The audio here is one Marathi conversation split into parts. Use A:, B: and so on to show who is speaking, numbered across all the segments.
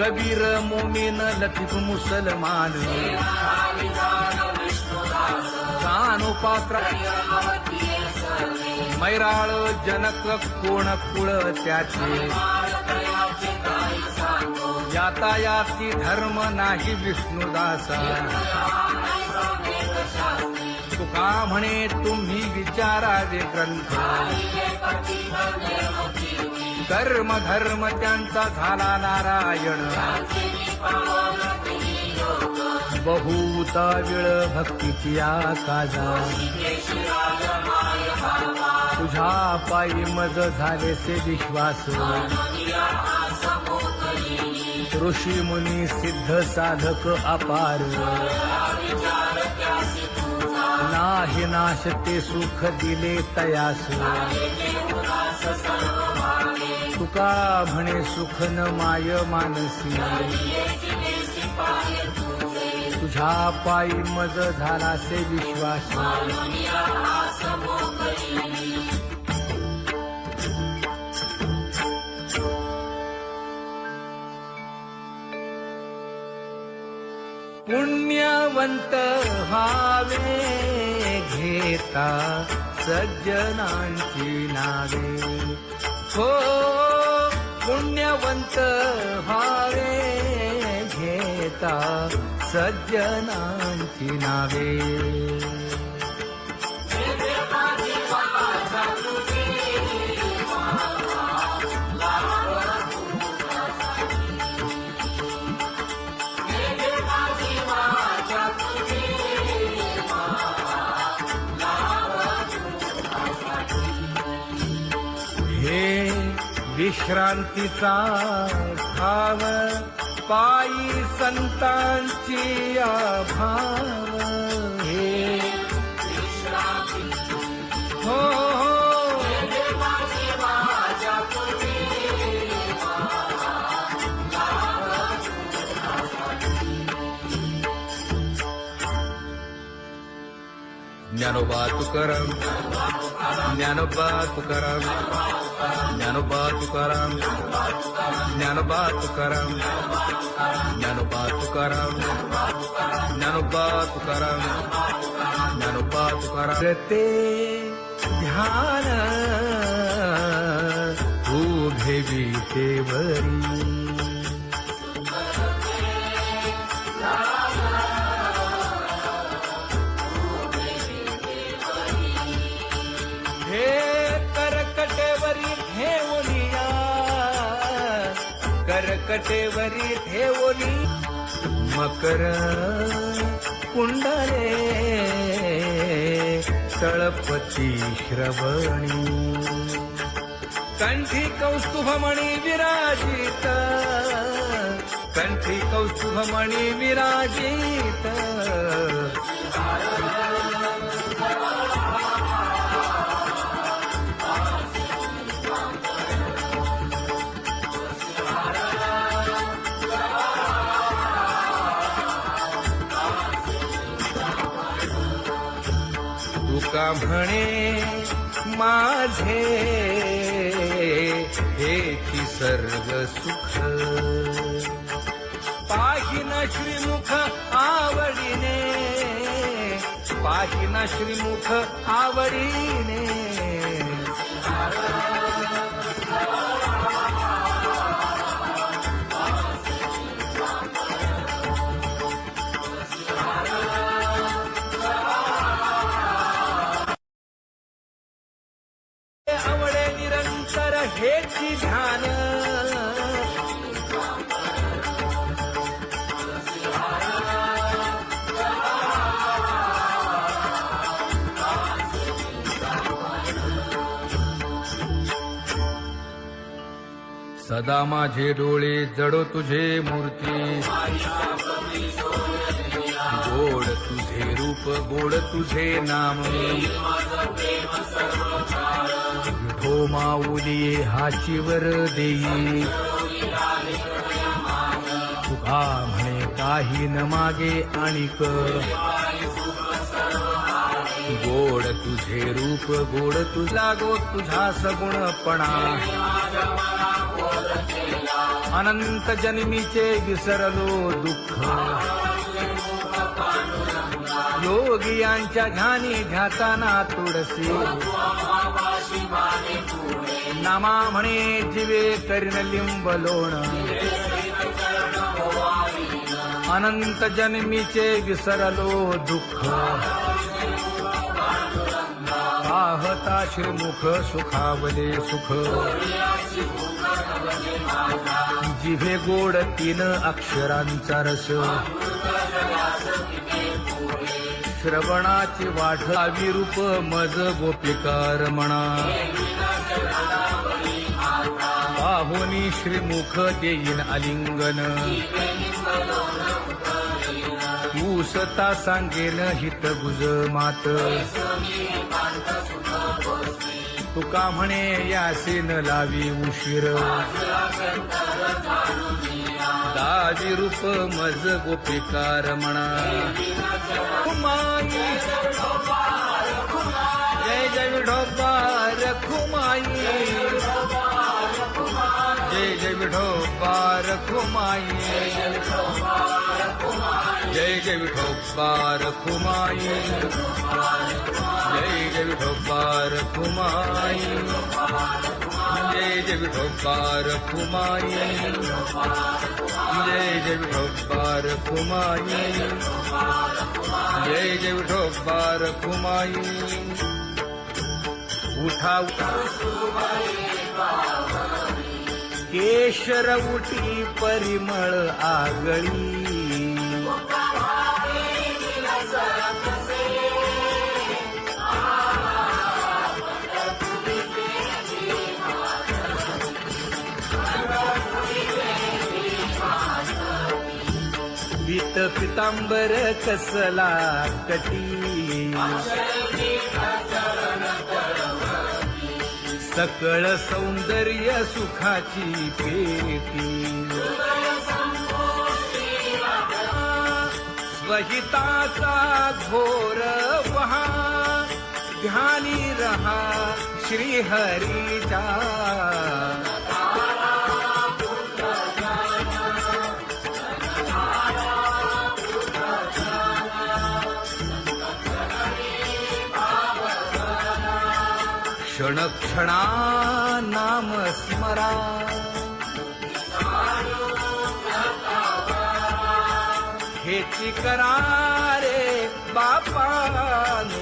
A: कबीर मोमीन लतीफ मुसलमान कानोपात्र मैराळ जनक कोण कुळ त्याचे यातायाती धर्म नाही विष्णुदासा तुका म्हणे तुम्ही विचारावे ग्रंथ कर्म धर्म त्यांचा झाला नारायण बहुता वेळ भक्तीची आकाजा तुझ्या पायी मज झालेसे विश्वास ऋषी मुनी सिद्ध साधक अपार नाही नाश ते सुख दिले तयास तुका म्हणे सुख न माय मानसी तुझ्या पायी मज झालासे विश्वास पुण्यवंत व्हावे घेता सज्जनांची नावे हो पुण्यवंत व्हावे घेता सज्जनांची नावे हे विश्रांतीचा भाव पायी संतांची अभाव हे हो ज्ञानोबा तुकाराम ज्ञानोबा तुकाराम ज्ञानोबा तुकाराम ज्ञानोबा तुकाराम ज्ञानोबा तुकाराम ज्ञानोबा तुकाराम ज्ञानोबा तुकाराम ते ध्यान उभे विटेवरी करकटेवरी ठेवली मकर कुंडले तळपती श्रवणी कंठी कौस्तुभमणी विराजित कंठी कौस्तुभमणी विराजित तुका म्हणे माझे हेची सर्व सुख पाहिन श्रीमुख आवडीने पाहिन श्रीमुख आवडीने आवडे निरंतर हेची ध्यान सदा माझे डोळे जडो तुझे मूर्ती गोड तुझे रूप गोड तुझे नाम विठो माऊली हाचीवर देई तुका म्हणे काही न मागे आणिक गोड तुझे रूप गोड तुझा गो तुझा सगुणपणा अनंत जन्मीचे विसरलो दुःख योगियांच्या ध्यानी ध्याताना तुळसी नामा म्हणे जीवे करीन लिंब लोण अनंत जन्मीचे विसरलो दुःख पाहता श्रीमुख सुखावले सुख जिभे गोड 3 अक्षरांचा रस श्रवणाची वाढ विरूप मज गोपिकार म्हणा पाहुनी श्रीमुख देईन आलिंगन ऊसता सांगेन हित गुज मात तुका म्हणे यासीन लावी उशीर दावी रूप मज गोपिकार म्हणा खुमाई जय जय विठोबार खुमाई जय जय विठोबार खुमाई जय जय विठोबार खुमाई जय जय विठोबार खुमाई जय जय विठोबार खुमाई जय जय विठोबार खुमाई जय जय विठोबार खुमाई उठा केशर उठी परिमळ आगळी पीत पितांबर कसला कटी सकळ सौंदर्य सुखाची पेटी स्वहिताचा घोर वहा ध्यानी रहा श्रीहरीचा क्षण क्षणा नाम स्मरा हेची करा रे बापानो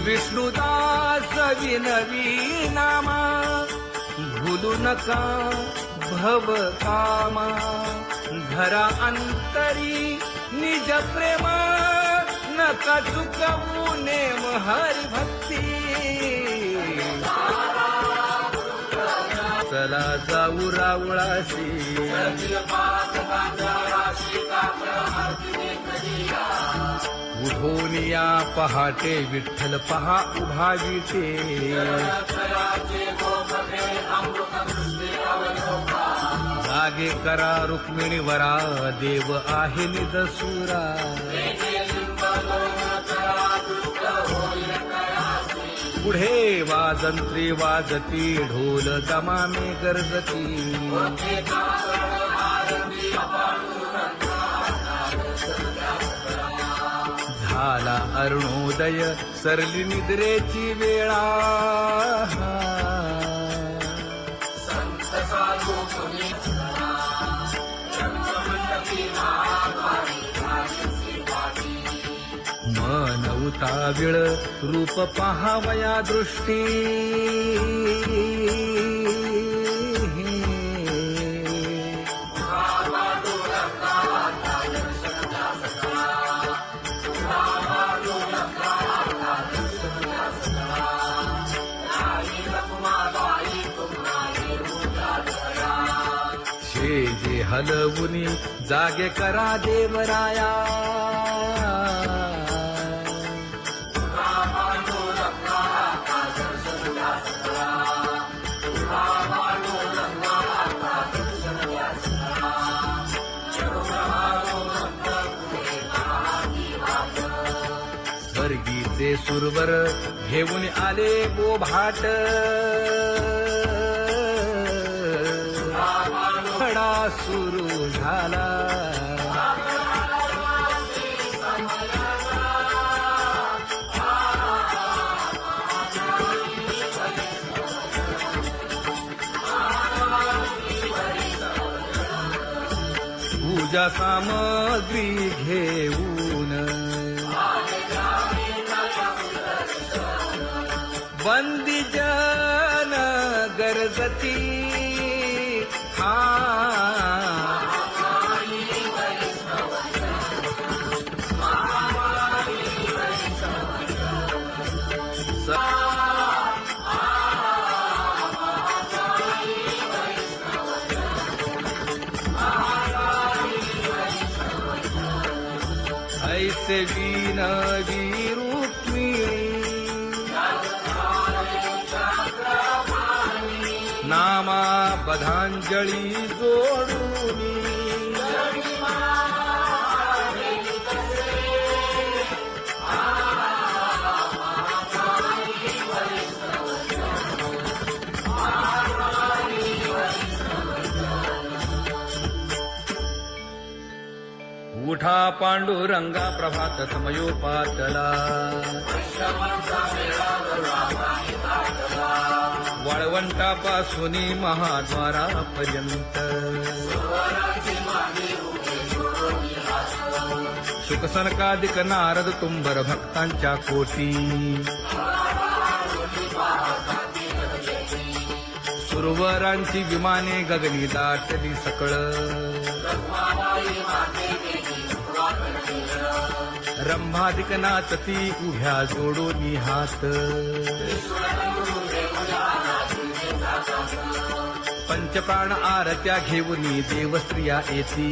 A: विष्णुदास विनवी नामा भूलू नका भव कामा धरा अंतरी निज प्रेमा नका चुकवू नेम हरी भक्ती चला जाऊ रावळाशी उठोनिया पहाटे विठ्ठल पहा उभा विटे जागे करा रुक्मिणी वरा देव आहे निदसुरा पुढे वाजंत्री वाजती ढोल दमामे गरजती झाला अरुणोदय सरली निद्रेची वेळा मन उताविळ रूप पहावया दृष्टी जे हलवुनी जागे करा देवराया स्वर्गी ते सुरवर घेऊन आले बोभाट खडा सुरू झाला पूजा सामग्री घेऊन बंदी जन गरजती ऐसे विनवी रुक्मिणी नामा बधांजळी जोडूनी उठा पांडुरंगा प्रभात समयोपातला वाळवंटापासून महाद्वारापर्यंत शुकसनकादिक नारद तुंबर भक्तांच्या कोटी सुरवरांची विमाने गगनी दाटली सकळ रंभादिक नाचती उभ्या जोडोनी हात पंचप्राण आरत्या घेऊनी देवस्त्रिया येती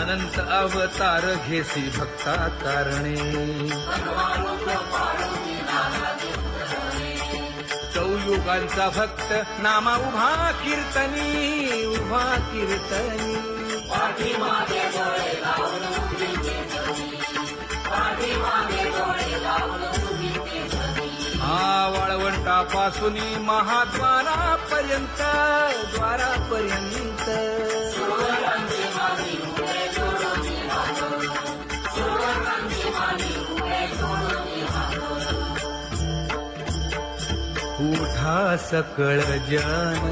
A: अनंत अवतार घेसी भक्ता तारणे चौयुगांचा भक्त नामा उभा कीर्तनी उभा कीर्तनी वाळवंटापासून महाद्वारापर्यंत द्वारापर्यंत उठा सकळ जन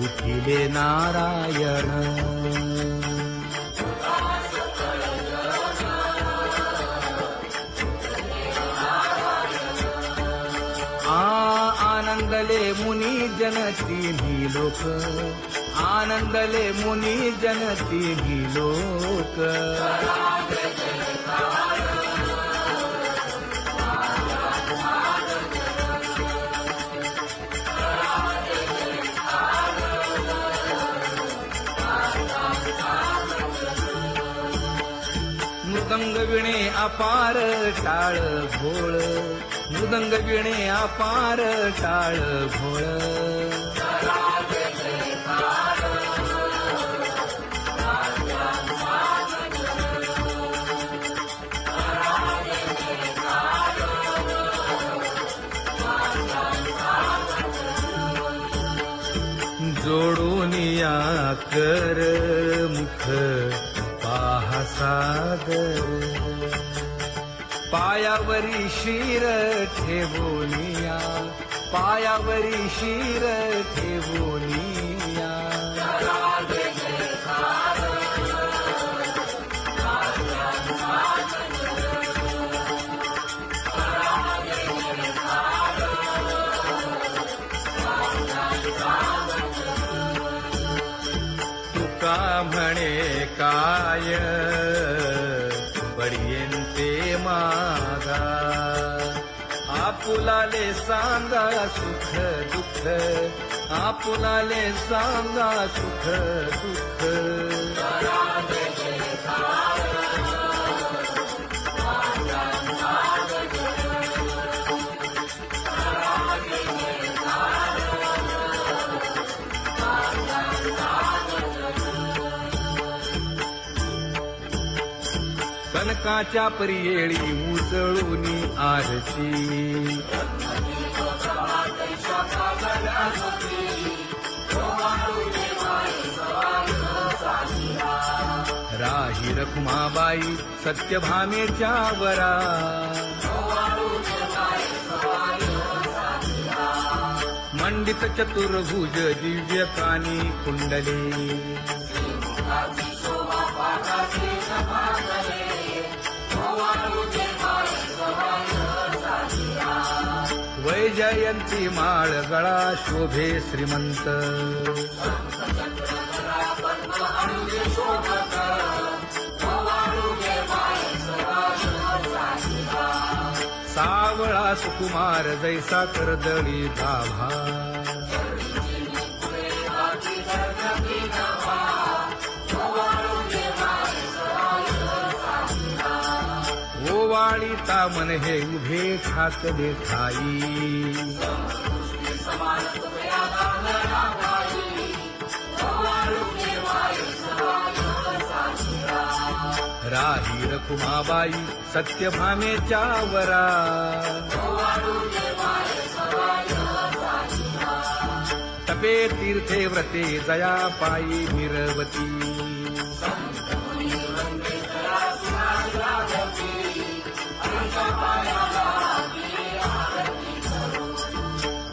A: उठिले नारायण आनंदले मुनी जन तिन्ही लोक आनंदले मुनी जन तिन्ही लोक मृदंग विणे अपार टाळ भोळ मृदंग विणे अपार टाळ भोळ जोडूनिया कर मुख पाहा सागर पायावरी शिर ठेवोनिया पायावरी शिर ठेवोनिया तुका म्हणे काय बडियेंते मागा आपुलाले सांगा सुख दुःख आपुलाले सांगा सुख दुःख सनकाच्या परियेळी उजळूनी आरती राही रखुमाबाई सत्यभामेच्या वरा मंडित चतुर्भुज दिव्य कानी कुंडले वैजयंती माळ गळा शोभे श्रीमंत सावळा सुकुमार जैसा कर्दळी गाभा ओवाळी तामन हे उभे ठाकले ठाई राही रखुमाबाई सत्यभामेच्या वरा तपे तीर्थे व्रते जया पायी मिरवती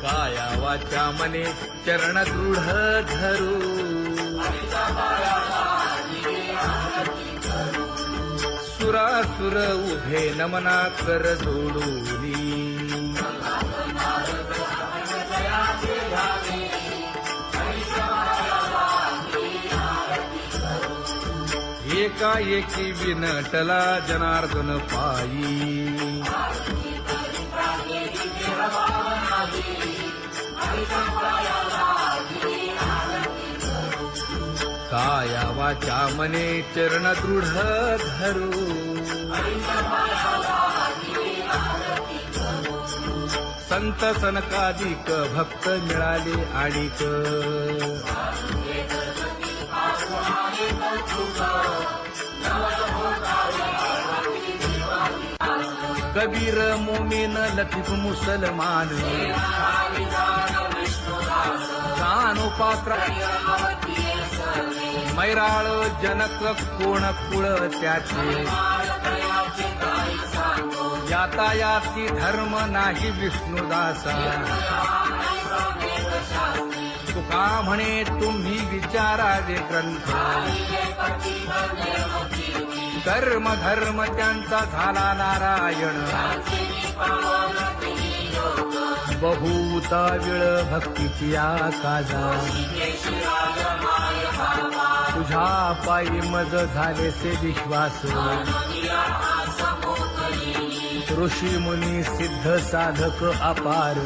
A: काया वाचा मने चरण दृढ धरू सुरासुर उभे नमना कर जोडूनी एकाएकी विनटला जनार्दन पायी काया वाचा मने चरण दृढ धरू संत सनकादिक भक्त मिळाले आणिक कबीर मोमेन लतीफ मुसलमान जानो पात्र मैराळ जनक कोण कुळ त्याचे यातायाती धर्म नाही विष्णुदासा तुका म्हणे तुम्ही विचारावे ग्रंथ कर्म धर्म त्यांचा झाला नारायण बहुता वेळ भक्तीची आकाजा तुझ्या पायी मज झाले से विश्वास ऋषी मुनी सिद्ध साधक अपार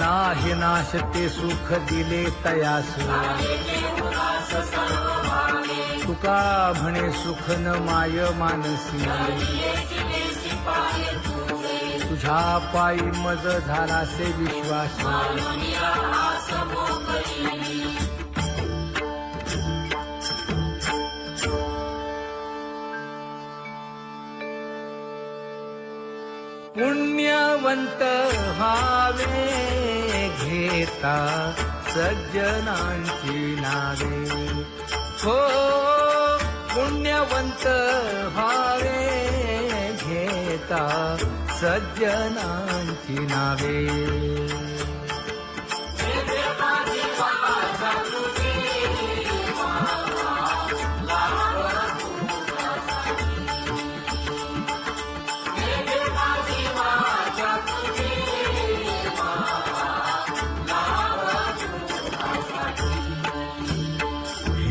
A: नाही नाश ते सुख दिले तयास तुका म्हणे सुख न माय मानसी तुझ्या पायी मज झाला से विश्वास पुण्यवंत व्हावे घेता सज्जनांची नावे हो पुण्यवंत व्हावे घेता सज्जनांची नावे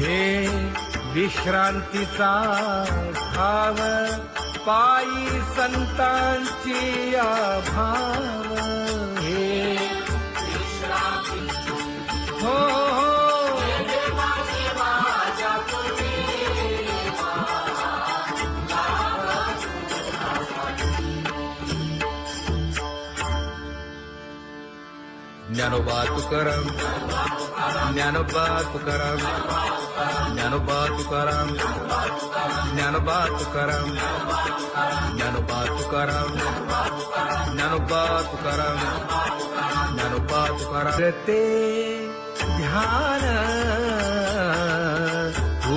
A: हे विश्रांतीचा ठाव पायी संतांची भाव हे हो ज्ञानोबा तुकाराम ज्ञानोबा तुकाराम ज्ञानोबा तुकाराम ज्ञानोबा तुकाराम ज्ञानोबा तुकाराम ज्ञानोबा तुकाराम ज्ञानोबा तुकाराम ते ध्यान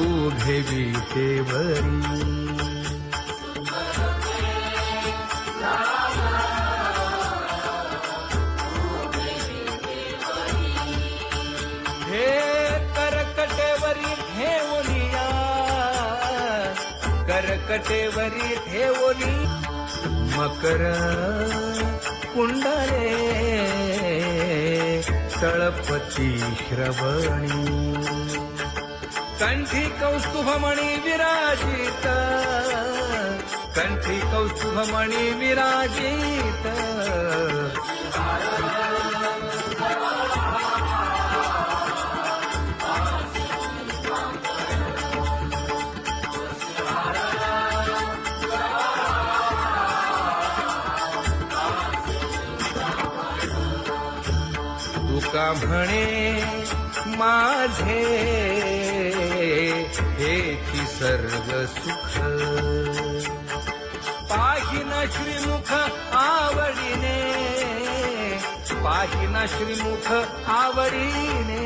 A: उभे विटेवरी हे करकटेवरी ठेवलिया करकटेवरी ठेवली मकर कुंडले तळपती श्रवणी कंठी कौस्तुभमणी विराजित कंठी कौस्तुभमणी विराजित तुका म्हणे माझे हेची सर्व सुख पाहिन श्रीमुख आवडीने पाहिन श्रीमुख आवडीने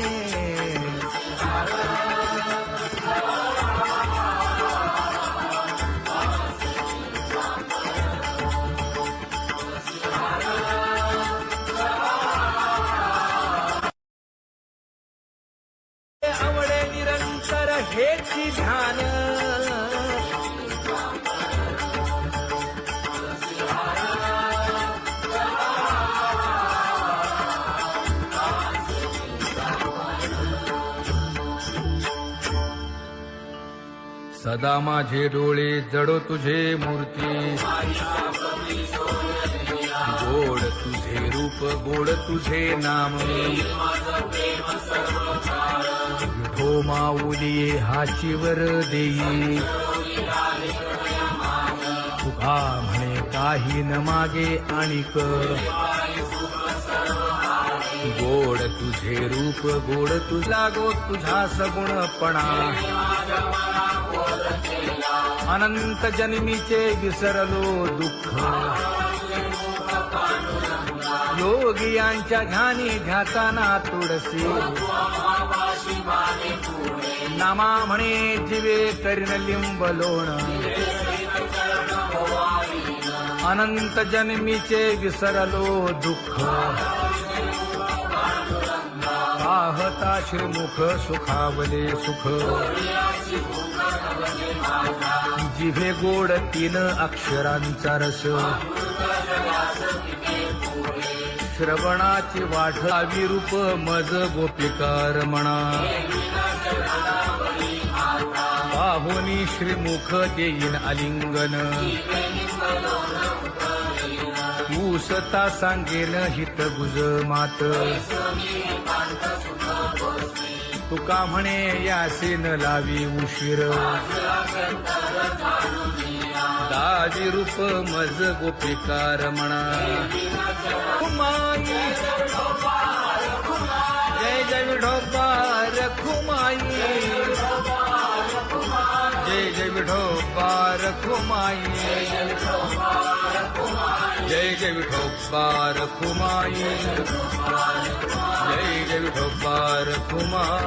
A: आवडे निरंतर हेची ध्यान सदा माझे डोळे जडो तुझे मूर्ती गोड तुझे रूप गोड तुझे नाम विठो माऊली हाचीवर देई तुका म्हणे काही न मागे आणिक गोड तुझे रूप गोड तुझा गो तुझा सगुणपणा अनंत जन्मीचे विसरलो दुःख योगियांच्या ध्यानी ध्याताना तुळसी नामा म्हणे जीवे करीन लिंब लोण अनंत जन्मीचे विसरलो दुःख पाहता श्रीमुख सुखावले सुख जिभे गोड 3 अक्षरांचा रस श्रवणाची वाढ विरूप मज गोपिकार म्हणा पाहुनी श्रीमुख देईन आलिंगन ऊसता सांगेन हित गुज मात तुका म्हणे यासे न लावी उशीर दाजी रूप मज गोपिकार म्हणा खुमाई जय जय विठोबा रखुमाई जय जय विठोबा रखुमाई जय जय विठोबा रखुमाई जय जय विठोबा रखुमाई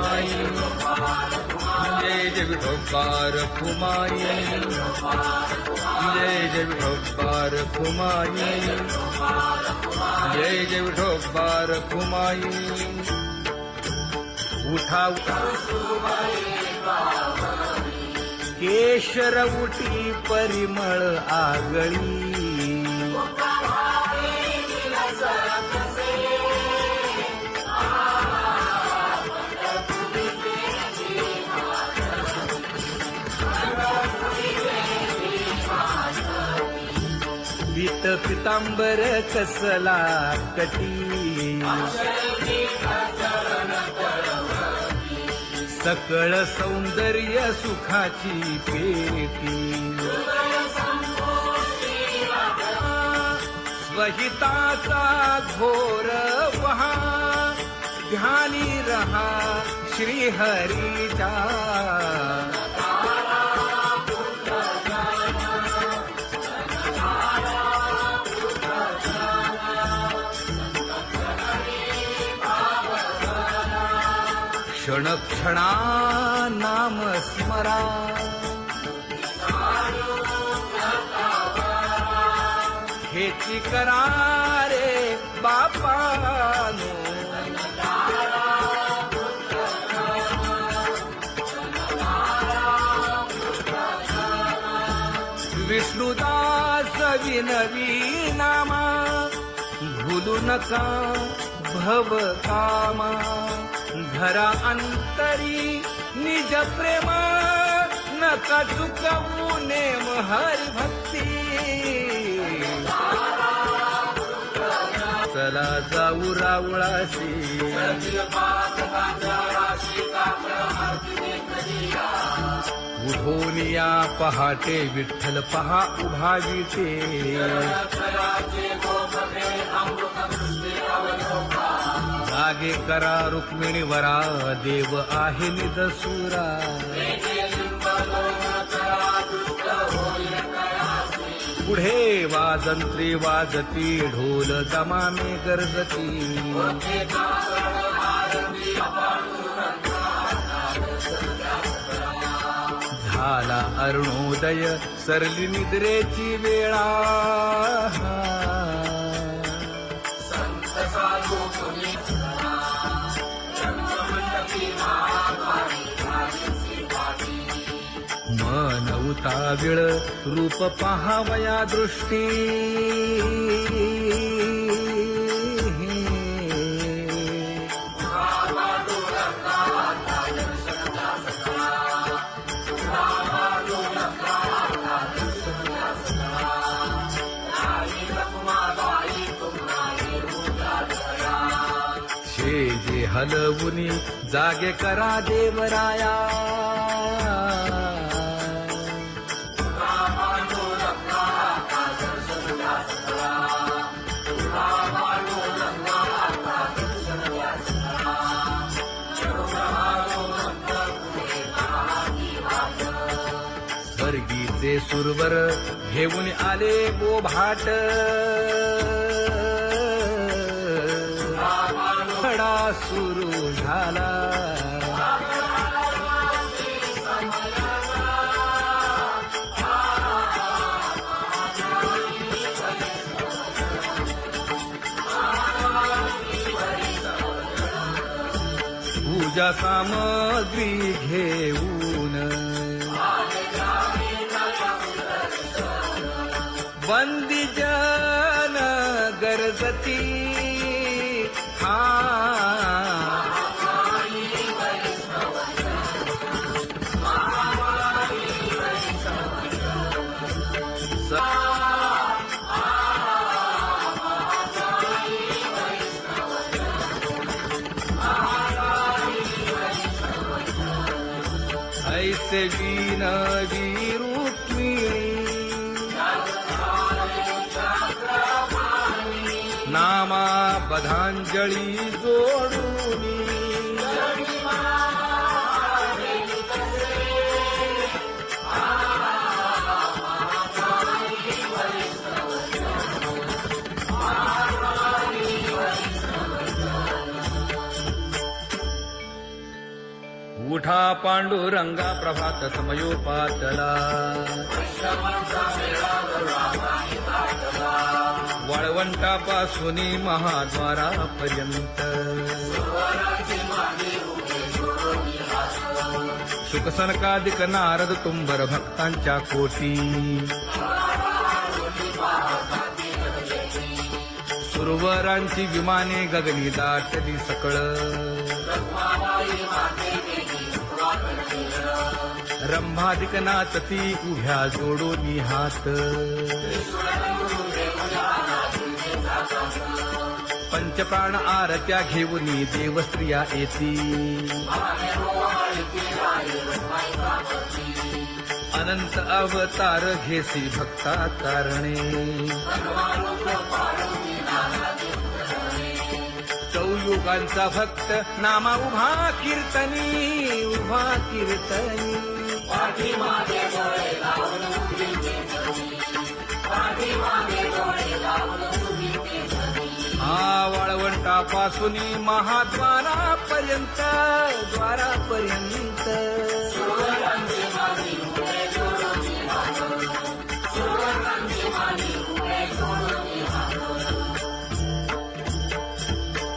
A: जय जय विठोबा रखुमाई जय जय विठोबा रखुमाई जय जय विठोबा रखुमाई उठा केशर उठी परिमळ आगळी पीत पितांबर कसला कटी सकळ सौंदर्य सुखाची पेटी स्वहिताचा घोर वहा ध्यानी रहा श्री हरीचा. क्षण क्षणा नाम स्मरा. हेची करा रे बापानो. विष्णुदास विनवी नामा. भूलू नका भव कामा. धरा अंतरी निज प्रेम. नका चुकवू नेम हरी भक्ती. चला जाऊ रावळाशी. उठोनिया पहाटे विठ्ठल पहा उभा विटे. जागे करा रुक्मिणी वरा. देव आहे निदसुरा. पुढे वाजंत्री वाजती. ढोल दमामे गरजती. झाला अरुणोदय सरली निद्रेची वेळा. मन उताविळ रूप पहावया दृष्टी. जे हलवुनी जागे करा देवराया. स्वर्गीचे सुरवर घेऊन आले बोभाट. खडा सुरू झाला. पूजा सामग्री घेऊन. बंदी जन गरजती. ऐसे विनवी रुक्मिणी. नामा बधांजळी जोडूनी. उठा पांडुरंगा प्रभात समयोपातला. वाळवंटापासून महाद्वारापर्यंत. शुकसनकादिक नारद तुंबर भक्तांच्या कोटी. सुरवरांची विमाने गगनी दाटली सकळ. रंभादिक नाचती उभ्या जोडोनी हात. पंचप्राण आरत्या घेऊनी देवस्त्रिया येती. अनंत अवतार घेसी भक्ता कारणे. युगांचा भक्त नामा उभा कीर्तनी उभा कीर्तनी वाळवंटापासून महाद्वारापर्यंत द्वारापर्यंत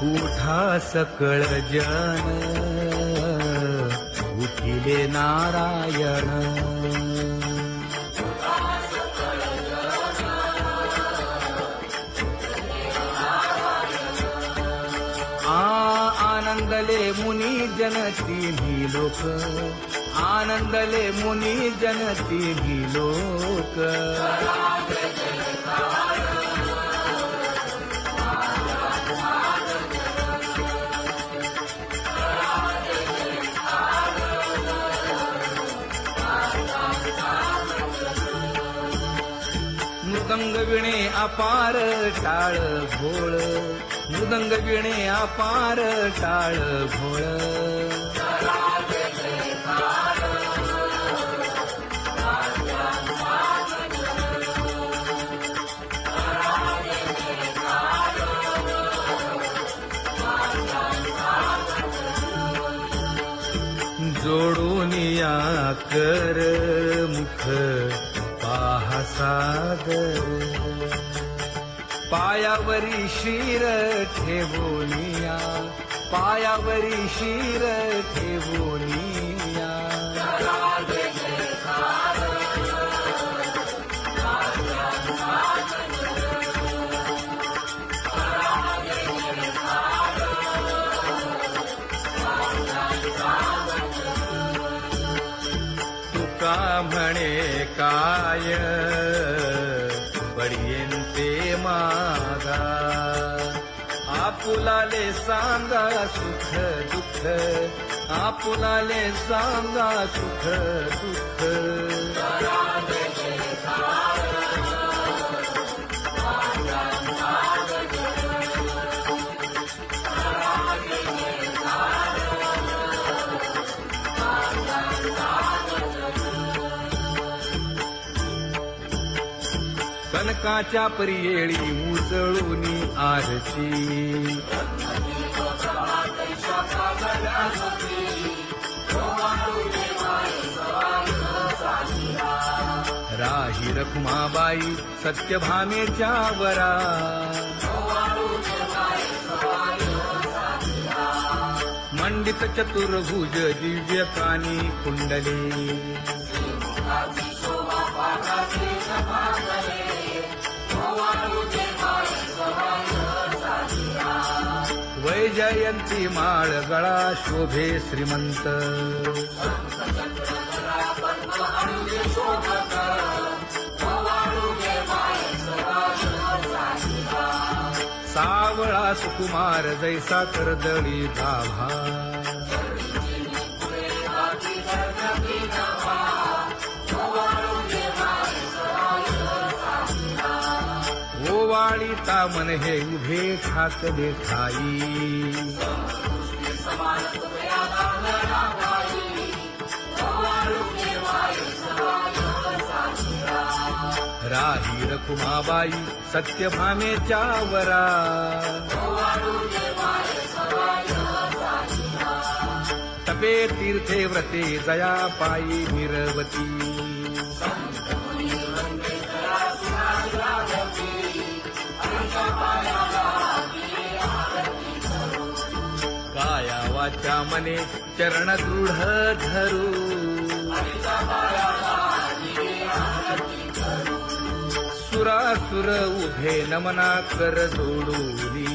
A: उठा सकळ जन उठिले नारायण आनंदले मुनी जन तिन्ही लोक आनंदले मुनी जन तिन्ही लोक मृदंग विणे अपार टाळ भोळ मृदंग विणे अपार टाळ भोळ जोडून या कर मुख पाहा सागर पायावरी शिर ठेवोनिया पायावरी शिर ठेवोनिया तुका म्हणे काय पडियेंते मागा आपुलाले सांगा सुख दुःख आपुलाले सांगा सुख दुःख कनकाच्या परियेळी उजळूनी आरती राही रखुमाबाई सत्यभामेच्या वरा मंडित चतुर्भुज दिव्य कानी कुंडली वैजयंती माळ गळा शोभे श्रीमंत सावळा सुकुमार जैसा करदळी गाभा ओवाळी तामन हे उभे ठाकले ठाई राही रखुमाबाई सत्यभामेच्या वरा तपे तीर्थे व्रते जया पायी निरवती काया वाचा मने चरण दृढ धरू सुरासुर उभे नमना कर जोडूनी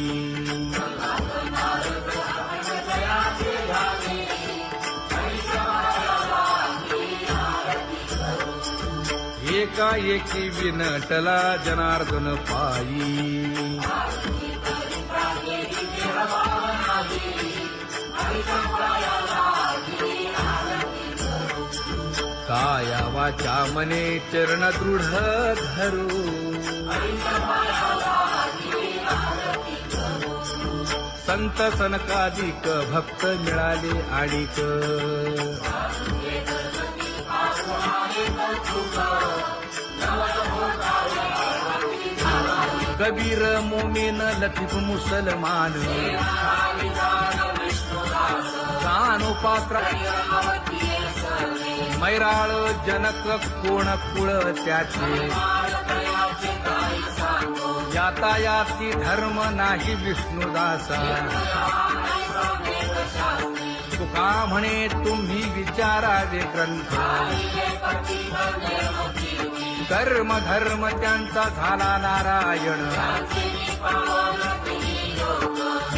A: एकाएकी विनटला जनार्दन पायी काया वाचा मने चरण दृढ धरू संत सनकादिक भक्त मिळाले आणिक कबीर मोमीन लतीफ मुसलमान कानोपात्र मैराळ जनक कोण कुळ त्याचे यातायाती धर्म नाही विष्णुदासा तुका म्हणे तुम्ही विचारावे ग्रंथ कर्म धर्म त्यांचा झाला नारायण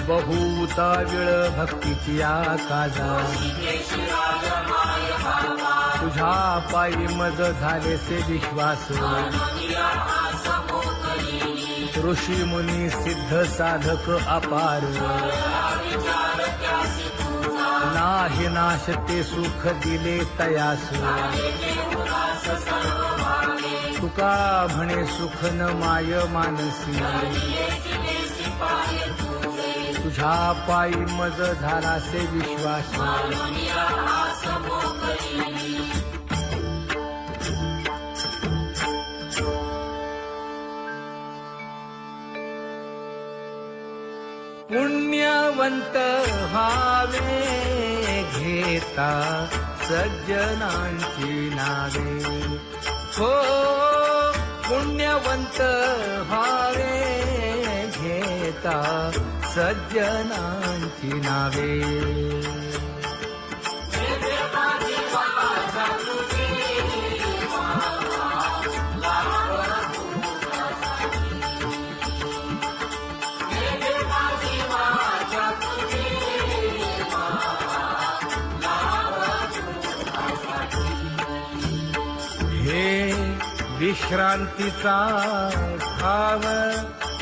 A: बहुता वेळ भक्तीची काजा तुझ्या पायी मज झालेसे विश्वास ऋषी मुनी सिद्ध साधक अपार नाही नाश ते सुख दिले तयास तुका म्हणे सुख न माय मानसी तुझ्या पायी मज झालासे विश्वास पुण्यवंत व्हावे घेता सज्जनांची नावे हो पुण्यवंत व्हावे घेता सज्जनांची नावे विश्रांतीचा भाव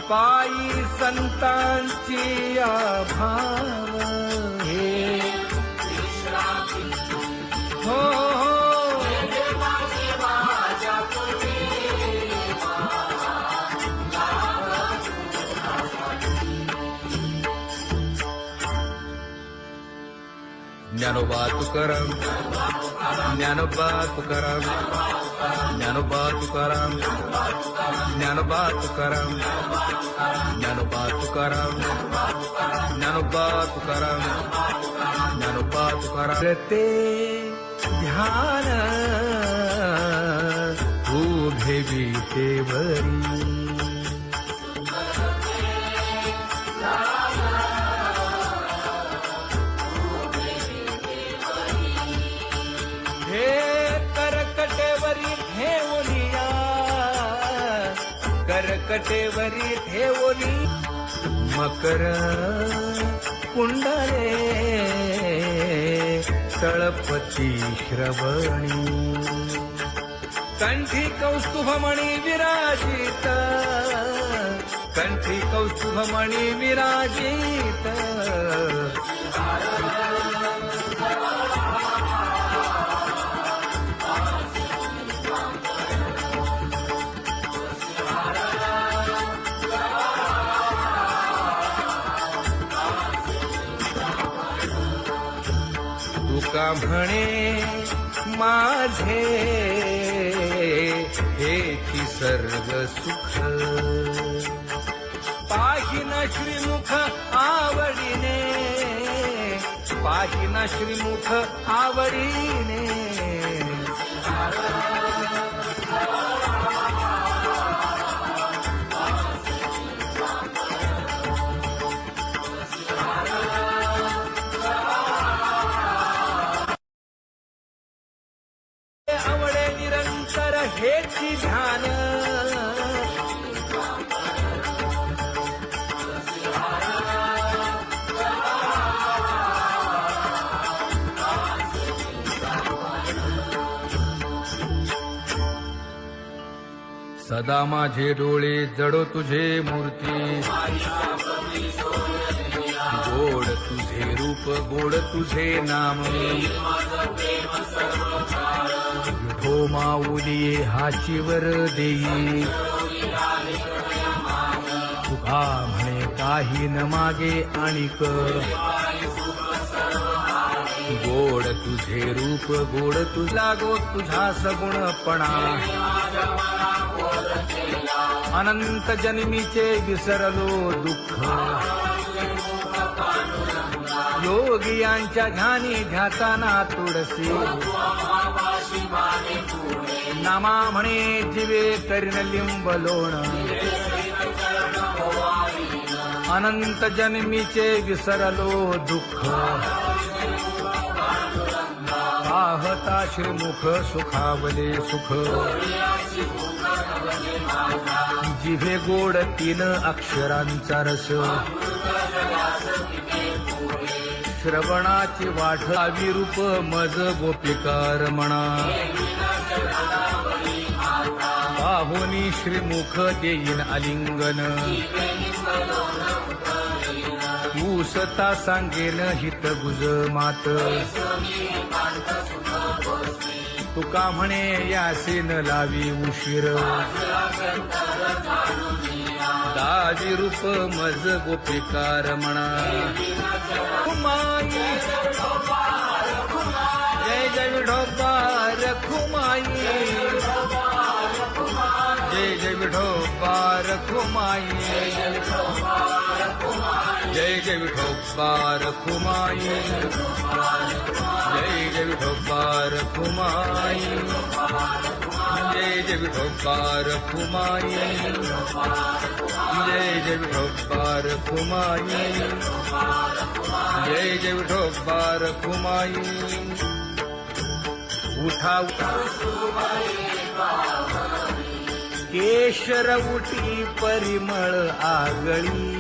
A: पायी संतांची भाव हे हो ज्ञानोबा तुकाराम ज्ञानोबा तुकाराम ज्ञानोबा तुकाराम ज्ञानोबा तुकाराम ज्ञानोबा तुकाराम ज्ञानोबा तुकाराम ज्ञानोबा तुकाराम ते ध्यान उभे विटेवरी करकटेवरी ठेवली मकर कुंडले तळपती श्रवणी कंठी कौस्तुभमणी विराजित कंठी कौस्तुभमणी विराजित तुका म्हणे माझे हेची सर्व सुख पाहिन श्रीमुख आवडीने पाहिन श्रीमुख आवडीने आवडे निरंतर हेची ध्यान सदा माझे डोळे जडो तुझे मूर्ती गोड तुझे रूप गोड तुझे नाम विठो माऊली हाचीवर देई तुका म्हणे काही न मागे आणिक गोड तुझे रूप गोड तू लागो तुझा सगुणपणा अनंत जन्मीचे विसरलो दुःख योगियांच्या ध्यानी ध्याताना तुळसी नामा म्हणे जीवे करीन लिंब लोण अनंत जन्मीचे विसरलो दुःख पाहता श्रीमुख सुखावले सुख जिभे गोड 3 अक्षरांचा रस श्रवणाची वाट विरूप मज गोपिकार म्हणा पाहुनी श्रीमुख देईन आलिंगन ऊसता सांगेन हित गुज मात तुका म्हणे यासीन लावी उशीर दावी रूप मज गोपिकार म्हणा खुमाई जय जय विठोबार खुमाई जय जय विठोबार खुमाई जय जय विठोबार खुमाई जय जय विठोबार खुमाई जय जय विठोबार खुमाई जय जय विठोबार खुमाई जय जय विठोबार खुमाई उठा केशर उठी परिमळ आगळी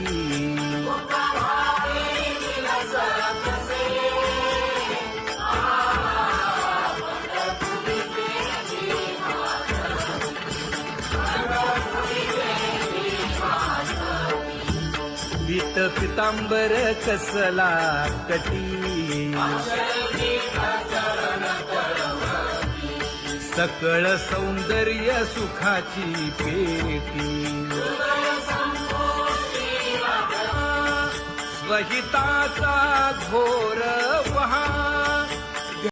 A: पीत पितांबर कसला कटी सकळ सौंदर्य सुखाची पेटी स्वहिताचा घोर वहा